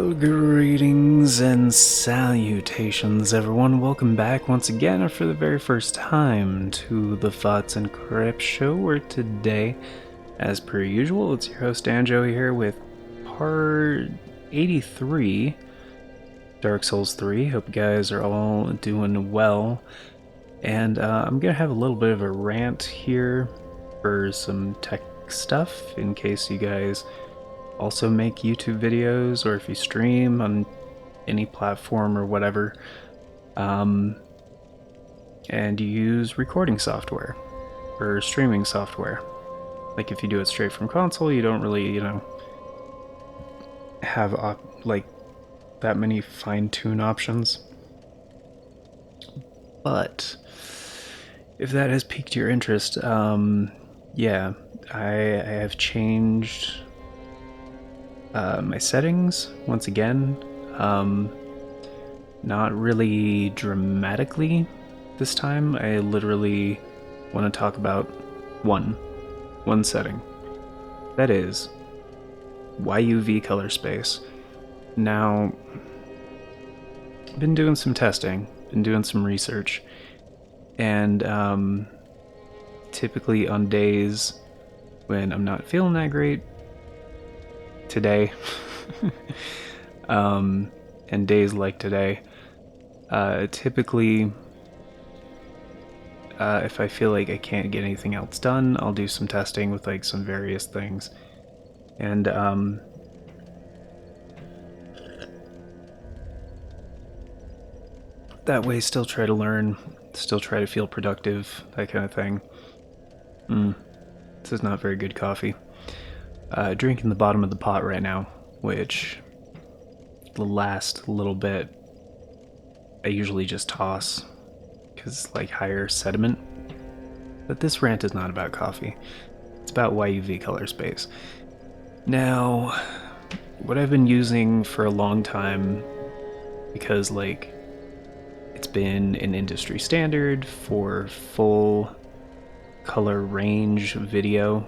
Well, greetings and salutations, everyone. Welcome back once again, or for the very first time, to the Thoughts and Crypts show, where today, as per usual, it's your host Anjo here with part 83, Dark Souls 3. Hope you guys are all doing well. And I'm going to have a little bit of a rant here for some tech stuff, in case you guys also make YouTube videos, or if you stream on any platform or whatever, and you use recording software or streaming software. Like if you do it straight from console, you don't really, have like that many fine-tune options. But if that has piqued your interest, yeah, I have changed my settings once again. Not really dramatically this time. I literally want to talk about one setting. That is YUV color space. Now, I've been doing some testing, been doing some research, and typically on days when I'm not feeling that great, today, and days like today, typically, if I feel like I can't get anything else done, I'll do some testing with like some various things, and that way still try to learn, still try to feel productive, that kind of thing. This is not very good coffee. Drinking the bottom of the pot right now, which the last little bit I usually just toss because it's like higher sediment. But this rant is not about coffee. It's about YUV color space. Now, what I've been using for a long time, because like it's been an industry standard for full color range video,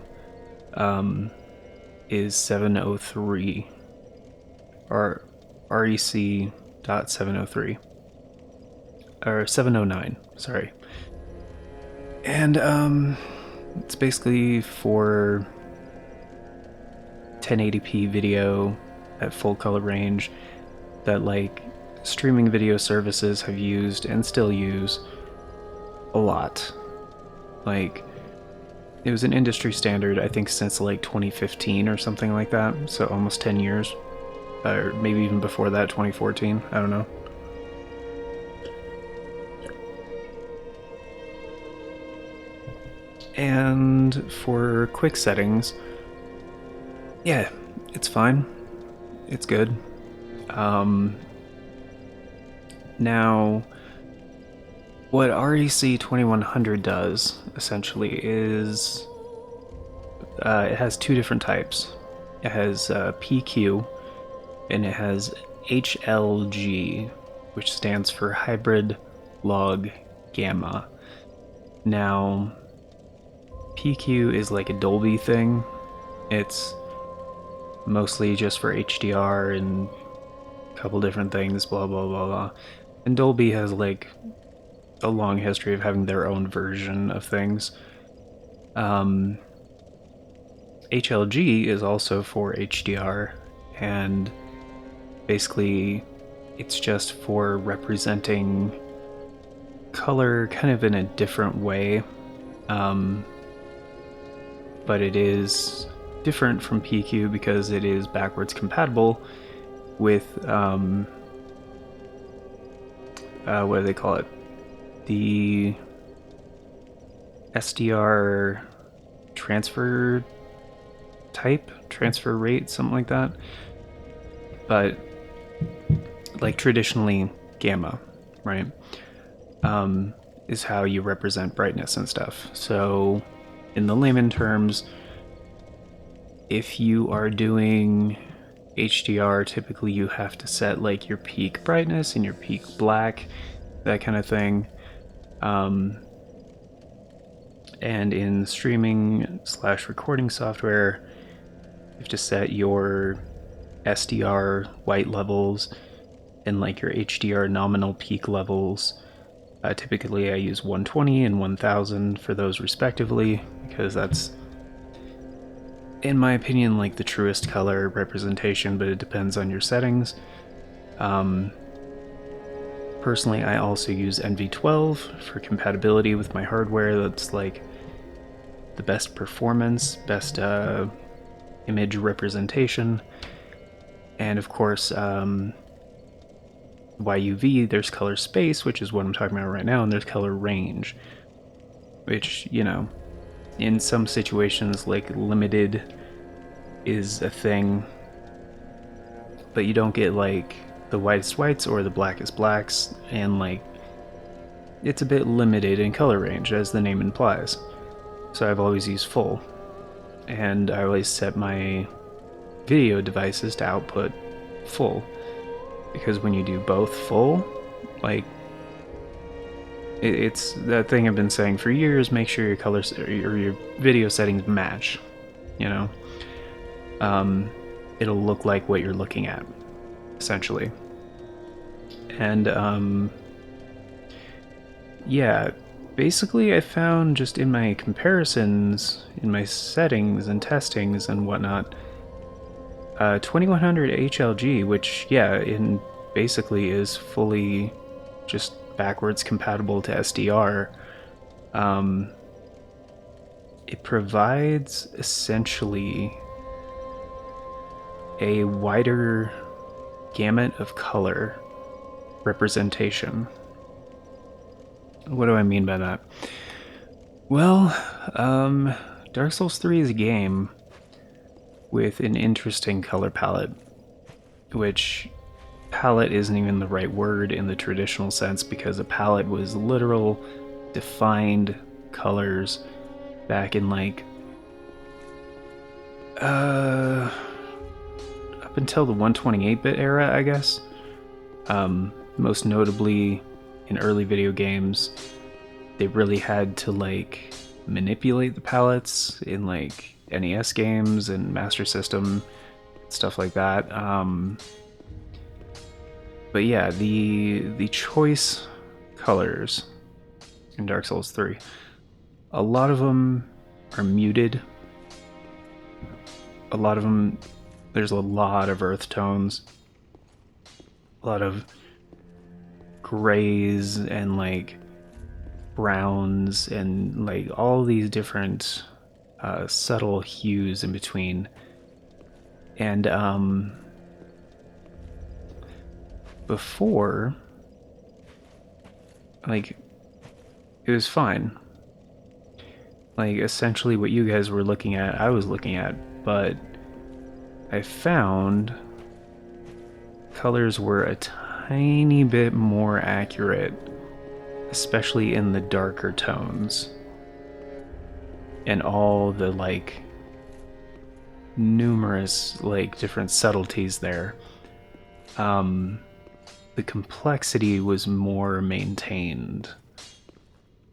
is 703 or rec.703 or 709, sorry. And it's basically for 1080p video at full color range that like streaming video services have used and still use a lot. Like, it was an industry standard, I think, since like 2015 or something like that, so almost 10 years. Or maybe even before that, 2014, I don't know. And for quick settings, yeah, it's fine. It's good. Now, what REC 2100 does, essentially, is it has two different types. It has PQ, and it has HLG, which stands for Hybrid Log Gamma. Now, PQ is like a Dolby thing. It's mostly just for HDR and a couple different things, blah blah blah blah. And Dolby has like a long history of having their own version of things. HLG is also for HDR, and basically it's just for representing color kind of in a different way. But it is different from PQ because it is backwards compatible with what do they call it? The SDR transfer rate, something like that. But like traditionally gamma, right? Is how you represent brightness and stuff. So in the layman terms, if you are doing HDR, typically you have to set like your peak brightness and your peak black, that kind of thing. And in streaming / recording software, you have to set your SDR white levels and like your HDR nominal peak levels. Typically I use 120 and 1000 for those respectively, because that's, in my opinion, like the truest color representation, but it depends on your settings. Personally, I also use NV12 for compatibility with my hardware. That's like the best performance, best image representation. And of course, YUV, there's color space, which is what I'm talking about right now, and there's color range, which, you know, in some situations, like limited is a thing, but you don't get like the whitest whites or the blackest blacks, and like it's a bit limited in color range, as the name implies. So I've always used full, and I always set my video devices to output full, because when you do both full, like it's that thing I've been saying for years, make sure your colors or your video settings match, you know. It'll look like what you're looking at, essentially. And yeah, basically I found, just in my comparisons, in my settings and testings and whatnot, 2100 HLG, which, yeah, in basically is fully just backwards compatible to SDR. It provides essentially a wider gamut of color representation. What do I mean by that? Well, Dark Souls 3 is a game with an interesting color palette, which palette isn't even the right word in the traditional sense, because a palette was literal defined colors back in like up until the 128-bit era, I guess. Most notably in early video games, they really had to like manipulate the palettes in like NES games and Master System, stuff like that. But yeah, the choice colors in Dark Souls 3, a lot of them are muted. A lot of them, there's a lot of earth tones, a lot of grays and like browns and like all these different subtle hues in between. And before, like, it was fine. Like, essentially what you guys were looking at, I was looking at, but I found colors were a tiny bit more accurate, especially in the darker tones. And all the, like, numerous, like, different subtleties there. The complexity was more maintained.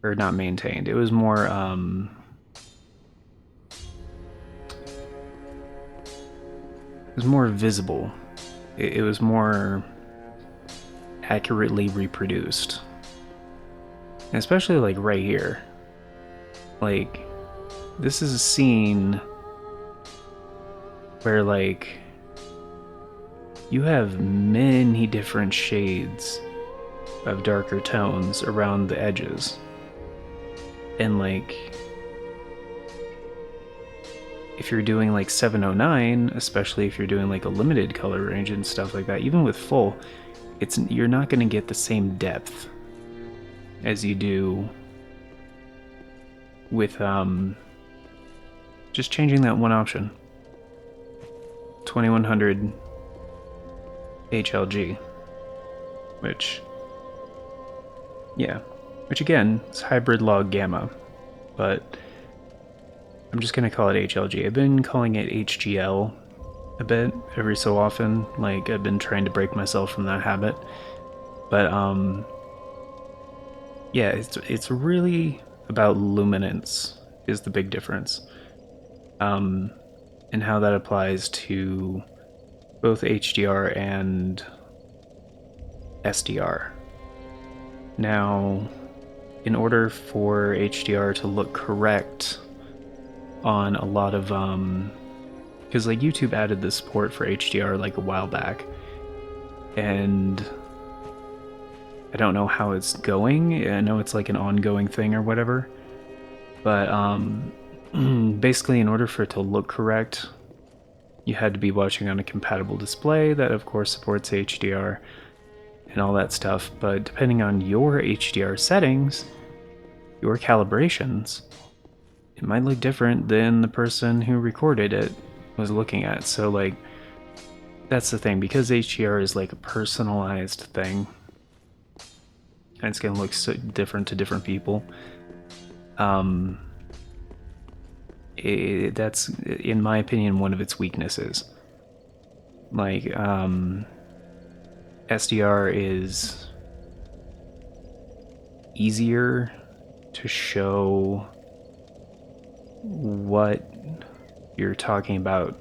Or not maintained, it was more, it was more visible. It was more accurately reproduced. And especially like right here. Like, this is a scene where like you have many different shades of darker tones around the edges. And like, if you're doing like 709, especially if you're doing like a limited color range and stuff like that, even with full, you're not going to get the same depth as you do with just changing that one option, 2100 HLG, which again is hybrid log gamma, but I'm just gonna call it HLG. I've been calling it HGL a bit every so often. Like, I've been trying to break myself from that habit. But yeah, it's really about luminance is the big difference. And how that applies to both HDR and SDR. Now, in order for HDR to look correct on a lot of because like YouTube added the support for HDR like a while back, and I don't know how it's going. I know it's like an ongoing thing or whatever, but basically in order for it to look correct, you had to be watching on a compatible display that of course supports HDR and all that stuff, but depending on your HDR settings, your calibrations, it might look different than the person who recorded it was looking at. So like, that's the thing, because HDR is like a personalized thing, and it's gonna look so different to different people. That's, in my opinion, one of its weaknesses. Like, SDR is easier to show what you're talking about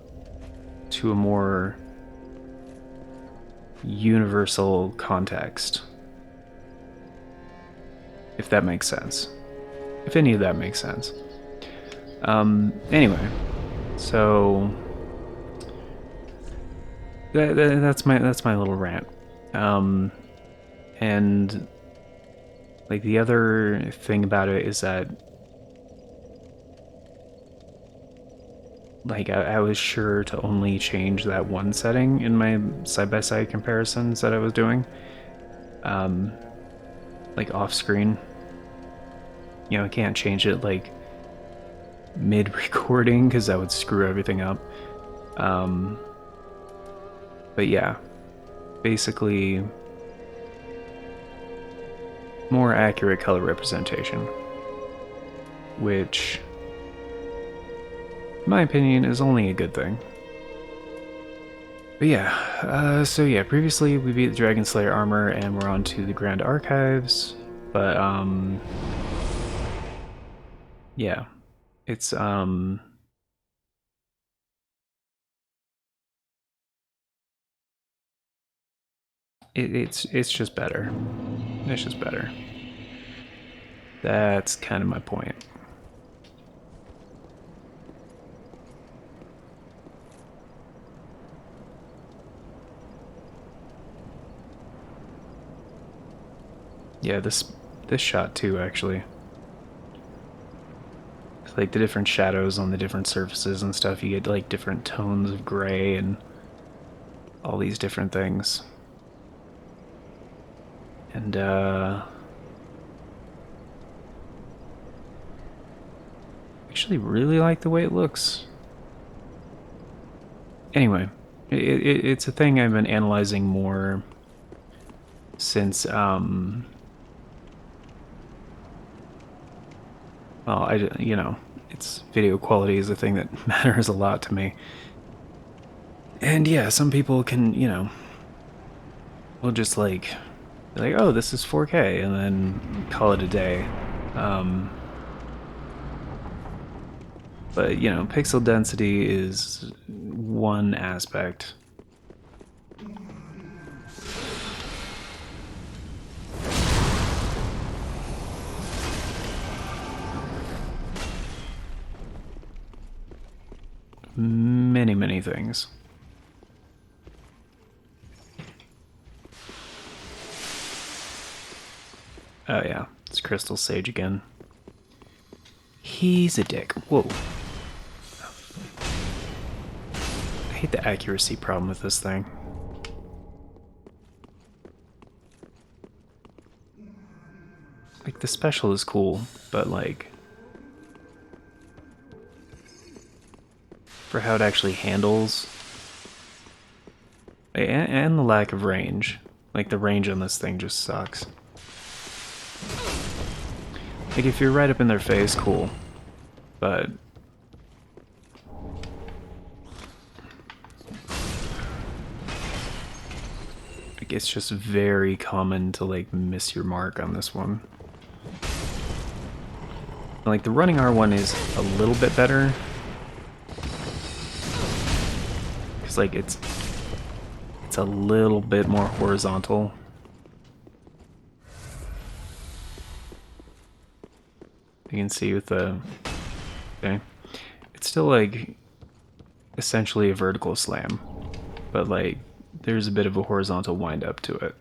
to a more universal context, if that makes sense. If any of that makes sense. Anyway, so that's my little rant. And like the other thing about it is that like I was sure to only change that one setting in my side-by-side comparisons that I was doing, like off screen. You know, I can't change it like mid-recording because that would screw everything up. But yeah, basically more accurate color representation, which in my opinion is only a good thing. But yeah, so yeah, previously we beat the Dragon Slayer armor and we're on to the Grand Archives, but yeah, it's it's just better. It's just better. That's kind of my point. Yeah, this shot too, actually. It's like the different shadows on the different surfaces and stuff, you get like different tones of gray and all these different things. And actually really like the way it looks. Anyway, it's a thing I've been analyzing more since well, you know, it's video quality is a thing that matters a lot to me. And yeah, some people can, you know, will just like be like, oh, this is 4K, and then call it a day. But, you know, pixel density is one aspect. Many things. Oh yeah, it's Crystal Sage again. He's a dick. Whoa. I hate the accuracy problem with this thing. Like, the special is cool, but like, for how it actually handles, and the lack of range. Like, the range on this thing just sucks. Like, if you're right up in their face, cool. But like, it's just very common to like miss your mark on this one. Like, the running R1 is a little bit better, because like it's It's a little bit more horizontal. You can see with the... Okay. It's still like essentially a vertical slam, but like there's a bit of a horizontal wind up to it,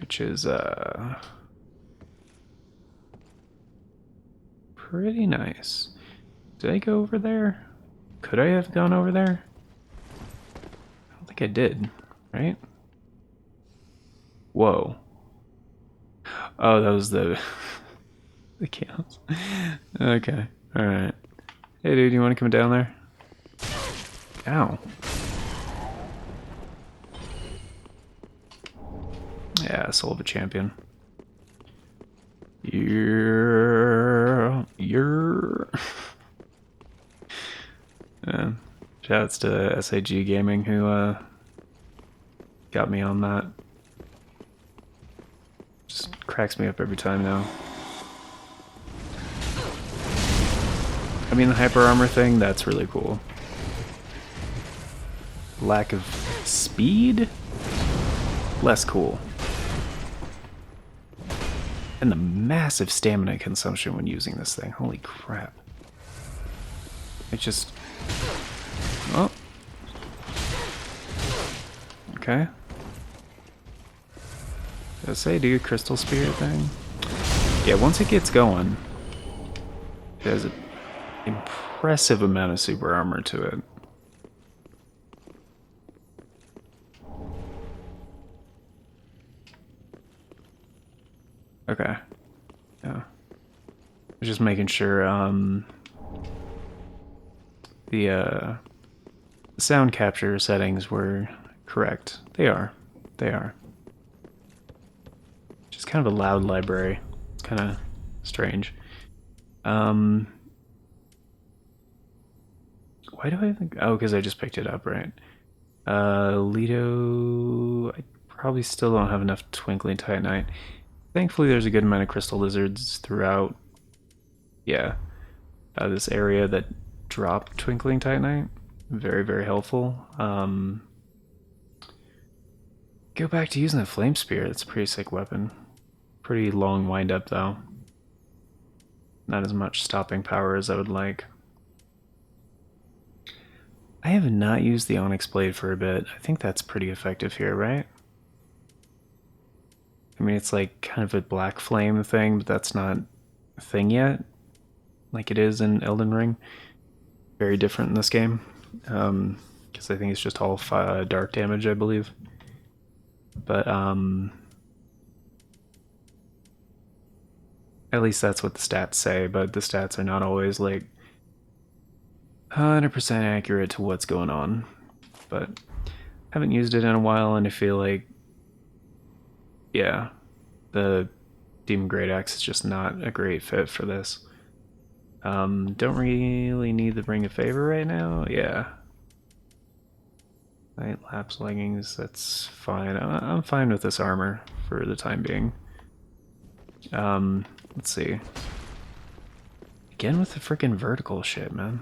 which is pretty nice. Did I go over there? Could I have gone over there? I don't think I did, right? Whoa. Oh, that was the the counts. Okay, alright. Hey dude, you wanna come down there? Ow. Yeah, soul of a champion. Yeah. Shouts to SAG Gaming who got me on that. Just cracks me up every time now. I mean, the hyper armor thing, that's really cool. Lack of speed? Less cool. And the massive stamina consumption when using this thing. Holy crap. It just... Oh. Okay. Did I say do a crystal spirit thing? Yeah, once it gets going, it has an impressive amount of super armor to it. Okay. Yeah. Just making sure the sound capture settings were correct. They are. They are. Just kind of a loud library. It's kind of strange. Why do I think... Oh, because I just picked it up, right? Lido... I probably still don't have enough Twinkling Titanite. Thankfully, there's a good amount of crystal lizards throughout, yeah, this area that drop Twinkling Titanite. Very, very helpful. Go back to using the Flame Spear. It's a pretty sick weapon. Pretty long wind up, though. Not as much stopping power as I would like. I have not used the Onyx Blade for a bit. I think that's pretty effective here, right? I mean, it's like kind of a black flame thing, but that's not a thing yet, like it is in Elden Ring. Very different in this game, because I think it's just all dark damage, I believe. But at least that's what the stats say, but the stats are not always like 100% accurate to what's going on. But I haven't used it in a while, and I feel like, yeah, the Demon Great Axe is just not a great fit for this. Don't really need the Ring of Favor right now. Yeah. Night Lapse Leggings, that's fine. I'm fine with this armor for the time being. Let's see. Again with the freaking vertical shit, man.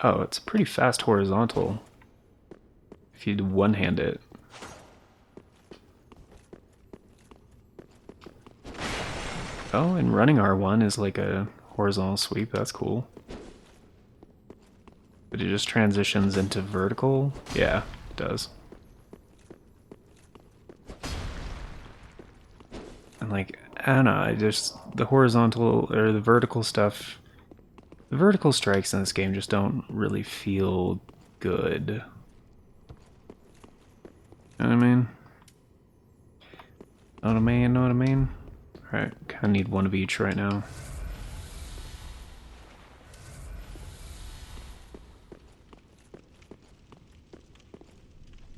Oh, it's a pretty fast horizontal if you one-hand it. Oh, and running R1 is like a horizontal sweep. That's cool. But it just transitions into vertical? Yeah, it does. And like, I don't know, I just, the horizontal or the vertical stuff, the vertical strikes in this game just don't really feel good. Know what I mean? Know what I mean? Know what I mean? Alright, kinda need one of each right now.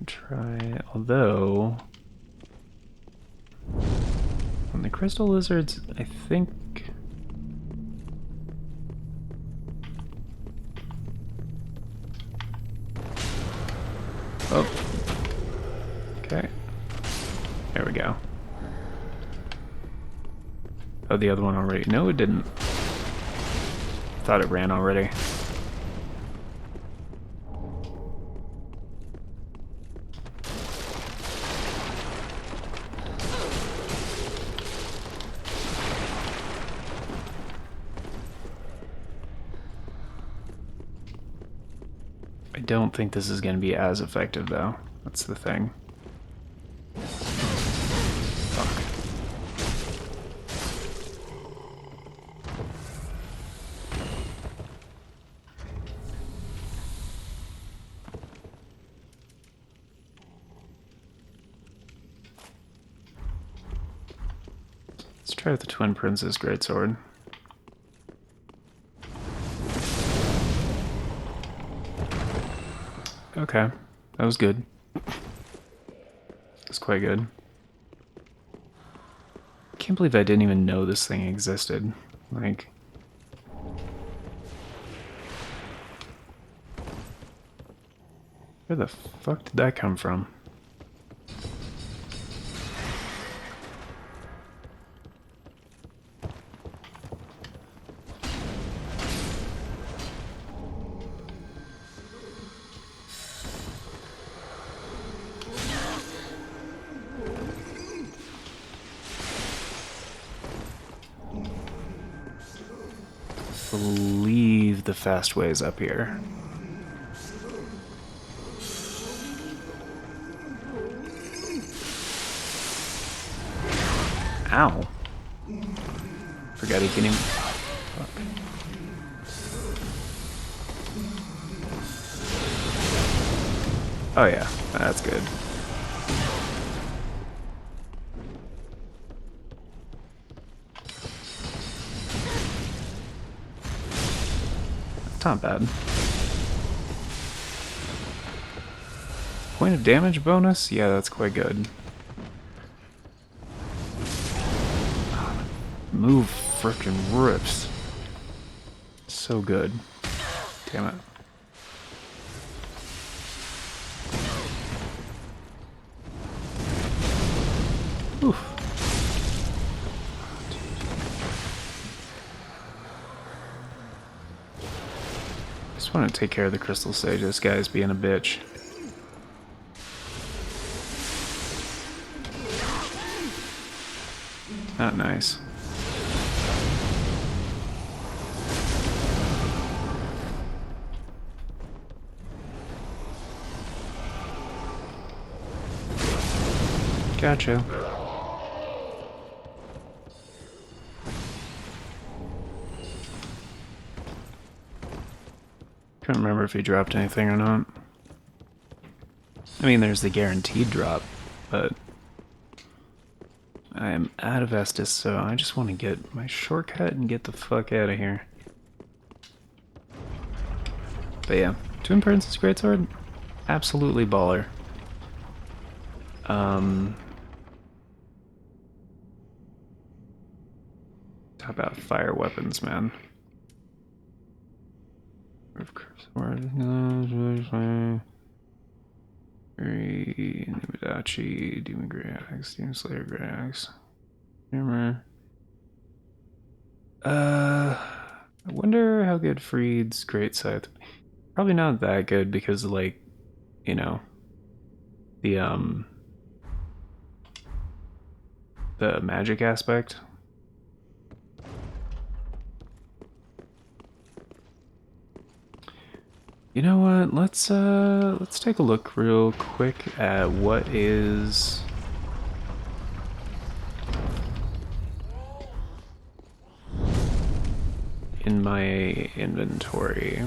Try, although on the crystal lizards, I think oh, okay, there we go. Oh, the other one already, no it didn't. thought it ran already. I don't think this is going to be as effective, though. That's the thing. Fuck. Let's try with the Twin Prince's Greatsword. Okay, that was good. That's quite good. I can't believe I didn't even know this thing existed. Like... where the fuck did that come from? I believe the fast way is up here. Ow. Forgot he can even... fuck. Oh yeah, that's good. Not bad. Point of damage bonus? Yeah, that's quite good. Move frickin' rips. So good. Damn it. Oof. Just want to take care of the Crystal Sage. This guy's being a bitch. Not nice. Gotcha. Couldn't remember if he dropped anything or not. I mean, there's the guaranteed drop, but I am out of Estus, so I just want to get my shortcut and get the fuck out of here. But yeah, Twin Prince's Greatsword, absolutely baller. Talk about fire weapons, man. Nubidachi, Demon Grey Axe, Demon Slayer Grey Axe. Hammer. I wonder how good Freed's Great Scythe. Probably not that good because, like, you know, the magic aspect. You know what? Let's take a look real quick at what is in my inventory.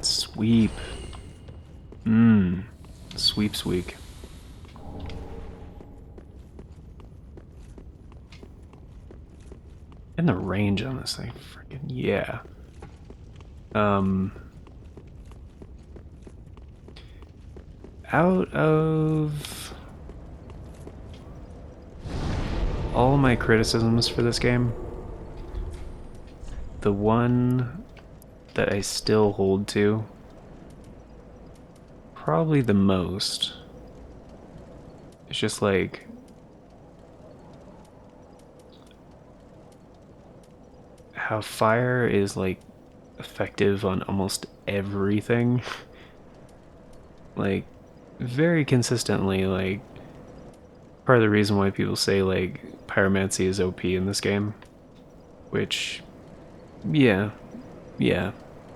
Sweep. Sweep's weak. And the range on this thing, freaking yeah. Out of all my criticisms for this game, the one that I still hold to probably the most, it's just like how fire is like effective on almost everything. Like very consistently, like part of the reason why people say like pyromancy is OP in this game, which yeah,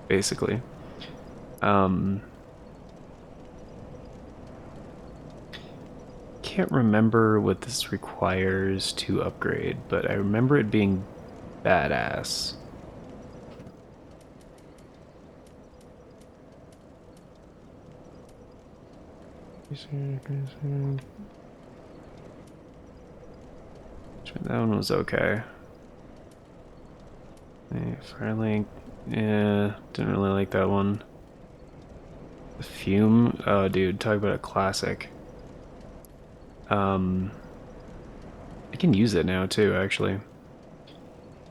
basically. Can't remember what this requires to upgrade, but I remember it being badass. That one was okay. Firelink, yeah, didn't really like that one. The Fume, oh dude, talk about a classic. I can use it now too, actually.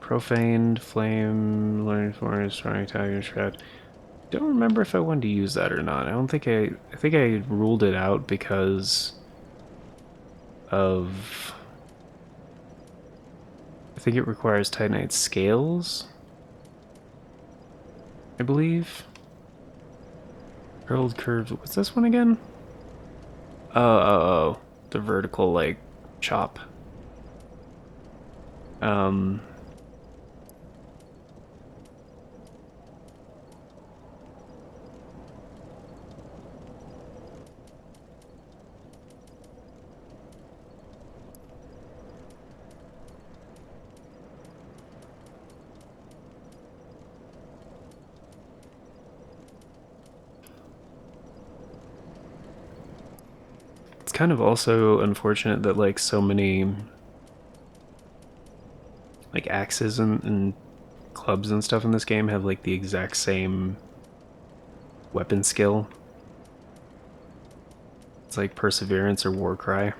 Profaned, Flame, Learning Forest, Strong Attack, and Shroud. Don't remember if I wanted to use that or not. I think I ruled it out because of... I think it requires Titanite scales, I believe. Curled curves, what's this one again? Oh, the vertical, like, chop. It's kind of also unfortunate that, like, so many, like, axes and clubs and stuff in this game have, like, the exact same weapon skill. It's like Perseverance or Warcry.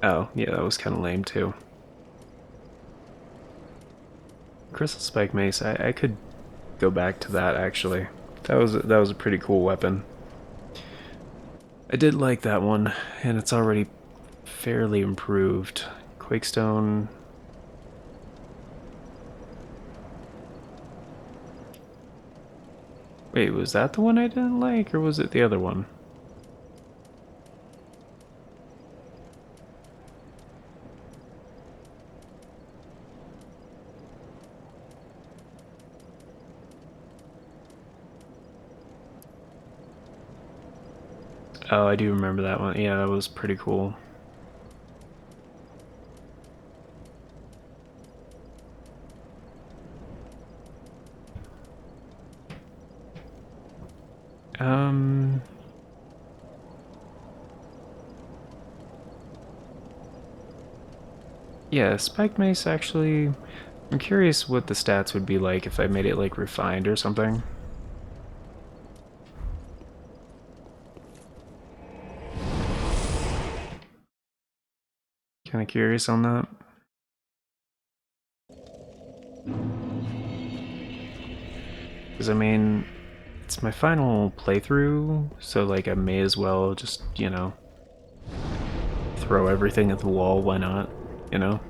Oh, yeah, that was kind of lame too. Crystal Spike Mace, I could go back to that actually. That was a pretty cool weapon. I did like that one, and it's already fairly improved. Quakestone. Wait, was that the one I didn't like, or was it the other one? Oh, I do remember that one. Yeah, that was pretty cool. Yeah, Spike Mace actually... I'm curious what the stats would be like if I made it, like, refined or something. Kind of curious on that. Because, I mean, it's my final playthrough, so, like, I may as well just, you know, throw everything at the wall, why not? You know?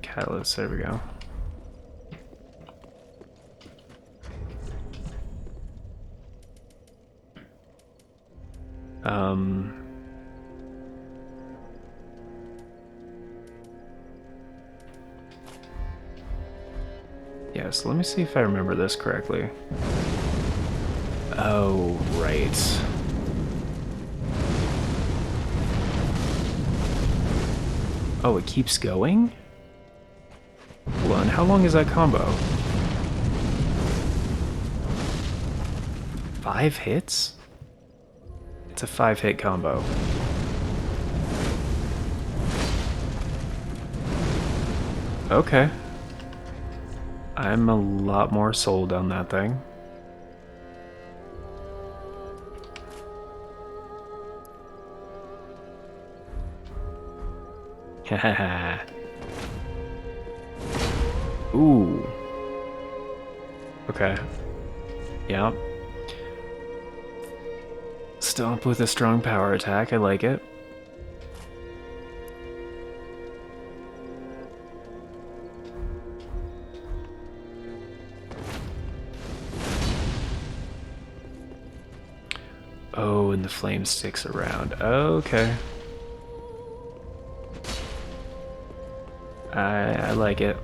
Catalyst, there we go. Yeah, so let me see if I remember this correctly. Oh, right. Oh, it keeps going? Hold on, how long is that combo? 5 hits? It's a 5-hit combo. Okay. I'm a lot more sold on that thing. Haha. Ooh. Okay. Yeah. Stomp with a strong power attack. I like it. Oh, and the flame sticks around. Okay. I like it.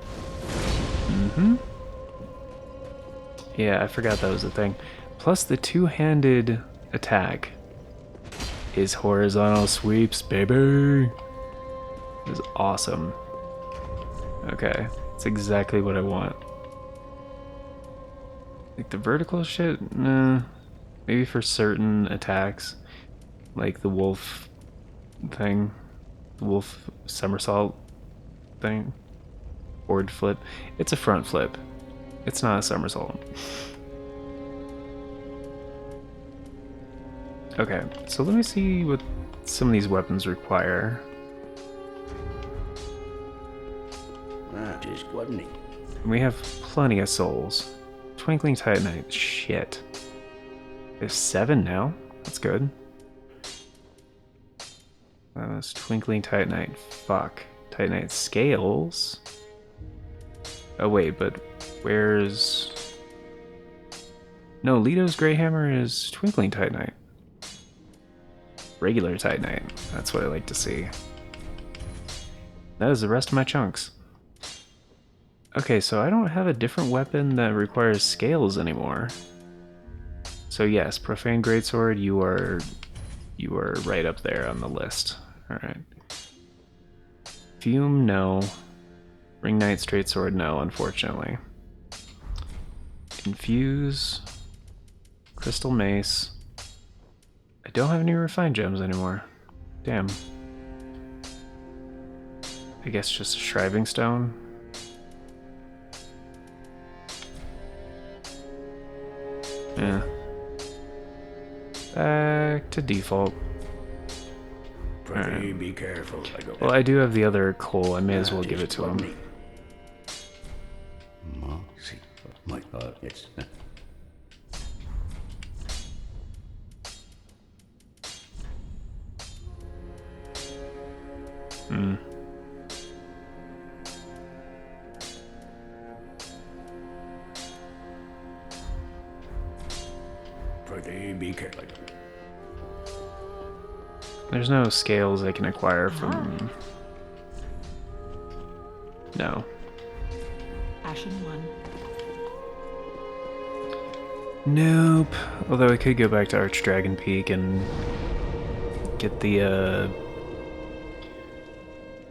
Mm-hmm. Yeah, I forgot that was a thing. Plus the two-handed attack is horizontal sweeps, baby. Is awesome. Okay, it's exactly what I want. Like the vertical shit, nah. Maybe for certain attacks, like the wolf thing, the wolf somersault thing, forward flip. It's a front flip. It's not a somersault. Okay, so let me see what some of these weapons require. We have plenty of souls. Twinkling Titanite, shit. There's 7 now. That's good. That's Twinkling Titanite. Fuck. Titanite scales. Oh wait, but where's... No, Leto's Grey Hammer is Twinkling Titanite. Regular Titanite. That's what I like to see. That is the rest of my chunks. Okay, so I don't have a different weapon that requires scales anymore. So yes, Profane Greatsword, you are right up there on the list. Alright. Fume, no. Ring Knight Straight Sword, no, unfortunately. Infuse. Crystal Mace. I don't have any refined gems anymore. Damn. I guess just a Shriving Stone. Yeah. Back to default. Right. Be careful. Well, I do have the other coal. I may as well give it to him. My God, it's... Hmm. Be careful. There's no scales I can acquire from... No. Ashen 1. Nope. Although I could go back to Archdragon Peak and get the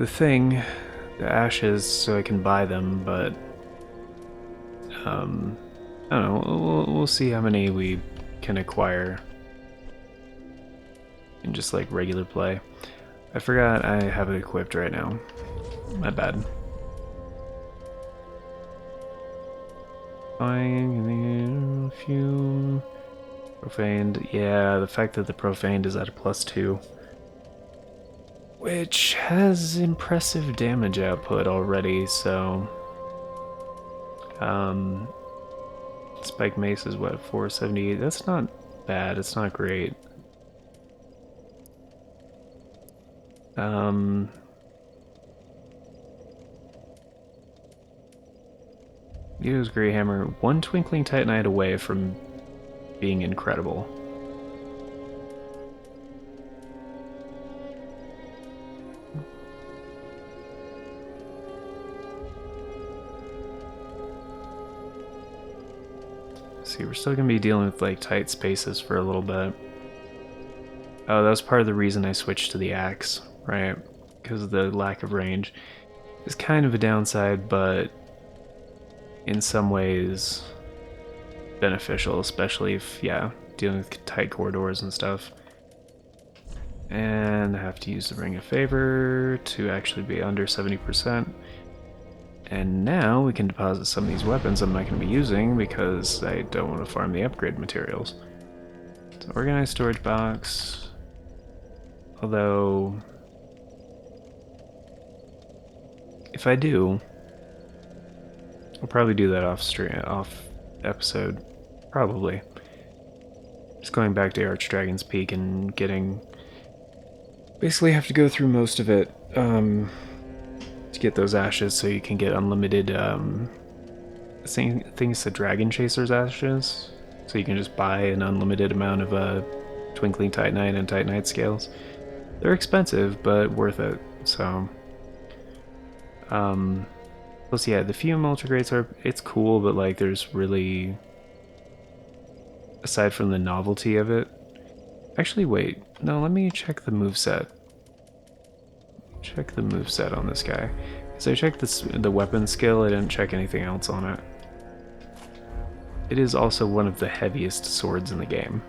thing, the ashes, so I can buy them, but I don't know. We'll see how many we can acquire in just like regular play. I forgot I have it equipped right now. My bad. Fine, fume, profaned. Yeah, the fact that the profaned is at a +2, which has impressive damage output already. So, Spike Mace is what, 478? That's not bad. It's not great. Leto's Grey Hammer, 1 Twinkling Titanite away from being incredible. See, we're still gonna be dealing with like tight spaces for a little bit. Oh, that was part of the reason I switched to the axe, right? Because of the lack of range. It's kind of a downside, but in some ways beneficial, especially if, yeah, dealing with tight corridors and stuff. And I have to use the Ring of Favor to actually be under 70%. And now we can deposit some of these weapons I'm not going to be using because I don't want to farm the upgrade materials. So organized storage box. Although if I do, I'll probably do that off stream, off episode, probably. Just going back to Archdragon's Peak and getting, basically have to go through most of it to get those ashes, so you can get unlimited things the Dragon Chaser's ashes, so you can just buy an unlimited amount of Twinkling Titanite and Titanite scales. They're expensive, but worth it. So, plus, yeah, the Fume Ultra Greats it's cool, but like, there's really, aside from the novelty of it. Actually, wait, no, let me check the moveset. Check the moveset on this guy. So I checked the weapon skill, I didn't check anything else on it. It is also one of the heaviest swords in the game.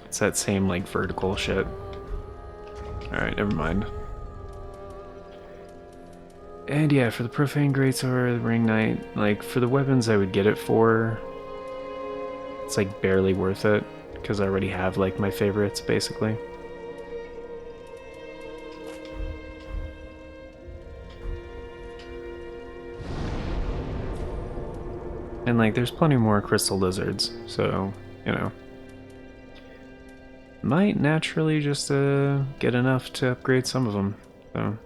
It's that same, like, vertical shit. Alright, never mind. And yeah, for the Profane Greatsword, the Ring Knight, like, for the weapons I would get it for, it's, like, barely worth it, because I already have, like, my favorites, basically. And, like, there's plenty more Crystal Lizards, so, you know. Might naturally just get enough to upgrade some of them. So,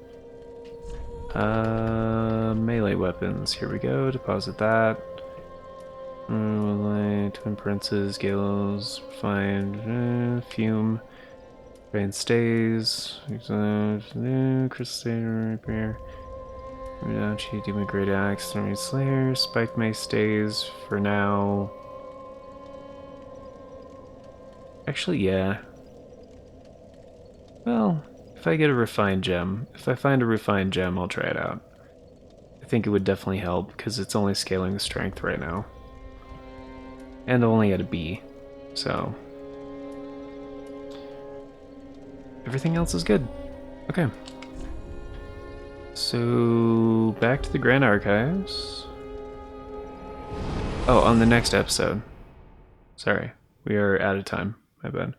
melee weapons. Here we go. Deposit that. Twin Princes, Gales, Find, Fume, Rain Stays, Crystal Saber, Repair. Udachi, Demon Great Axe, Stormy Slayer, Spiked Mace stays for now. Actually, yeah. Well, if I get a refined gem, if I find a refined gem, I'll try it out. I think it would definitely help, because it's only scaling the strength right now. And only at a B, so. Everything else is good. Okay. So, back to the Grand Archives. Oh, on the next episode. Sorry, we are out of time. My bad.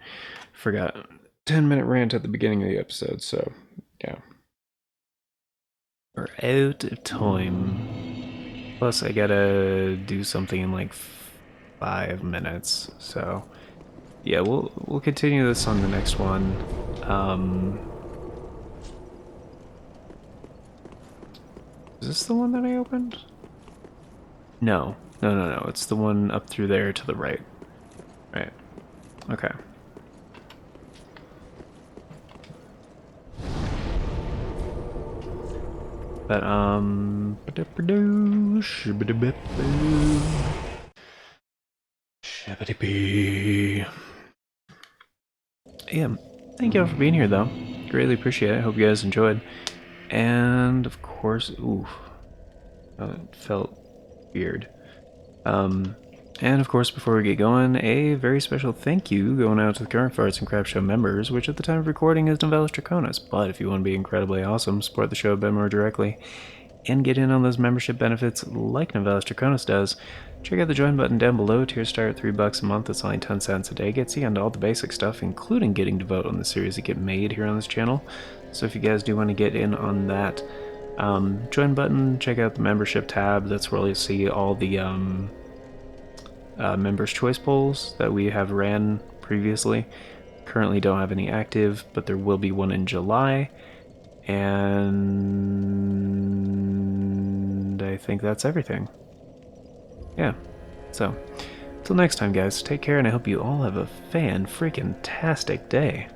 Forgot. 10-minute rant at the beginning of the episode, so, yeah. We're out of time. Plus, I gotta do something in like 5 minutes, so. Yeah, we'll continue this on the next one. Is this the one that I opened? No. No. It's the one up through there to the right. Right. Okay. But, yeah, thank you all for being here, though. Greatly appreciate it. Hope you guys enjoyed. And, of course, oof. It felt weird. And of course, before we get going, a very special thank you going out to the current Farts and Crap Show members, which at the time of recording is Novellis Draconis. But if you want to be incredibly awesome, support the show a bit more directly, and get in on those membership benefits like Novellis Draconis does, check out the join button down below. Tiers start at $3 a month. It's only 10 cents a day. Gets you into all the basic stuff, including getting to vote on the series that get made here on this channel. So if you guys do want to get in on that, join button, check out the membership tab. That's where you'll see all the members' choice polls that we have ran previously. Currently don't have any active, but there will be one in July. And I think that's everything. Yeah. So, till next time, guys, take care, and I hope you all have a fan-freaking-tastic day.